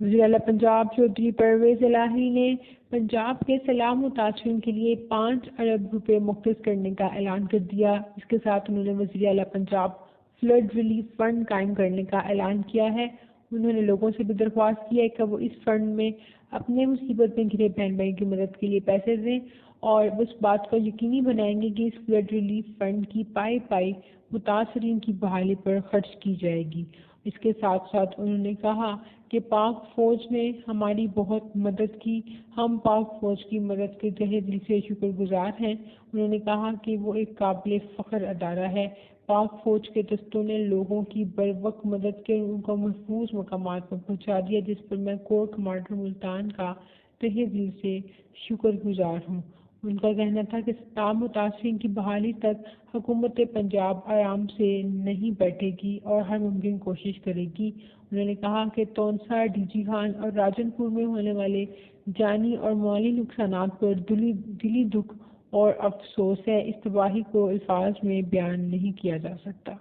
وزیر اعلیٰ پنجاب چودھری پرویز الہی نے پنجاب کے سیلاب متاثرین کے لیے 5 ارب روپے مختص کرنے کا اعلان کر دیا۔ اس کے ساتھ انہوں نے وزیر اعلیٰ پنجاب فلڈ ریلیف فنڈ قائم کرنے کا اعلان کیا ہے۔ انہوں نے لوگوں سے بھی درخواست کی ہے کہ وہ اس فنڈ میں اپنے مصیبت میں گھرے بہن بھائی کی مدد کے لیے پیسے دیں اور اس بات کو یقینی بنائیں گے کہ اس فلڈ ریلیف فنڈ کی پائی متاثرین کی بحالی پر خرچ کی جائے گی۔ اس کے ساتھ ساتھ انہوں نے کہا کہ پاک فوج نے ہماری بہت مدد کی، ہم پاک فوج کی مدد کے تہہ دل سے شکر گزار ہیں۔ انہوں نے کہا کہ وہ ایک قابل فخر ادارہ ہے۔ پاک فوج کے دستوں نے لوگوں کی بروقت مدد کے ان کو محفوظ مقامات پر پہنچا دیا، جس پر میں کور کمانڈر ملتان کا تہہ دل سے شکر گزار ہوں۔ ان کا کہنا تھا کہ سیلاب متاثرین کی بحالی تک حکومت پنجاب آرام سے نہیں بیٹھے گی اور ہر ممکن کوشش کرے گی۔ انہوں نے کہا کہ تونسا، ڈی جی خان اور راجن پور میں ہونے والے جانی اور مالی نقصانات پر دلی دکھ اور افسوس ہے۔ اس تباہی کو الفاظ میں بیان نہیں کیا جا سکتا۔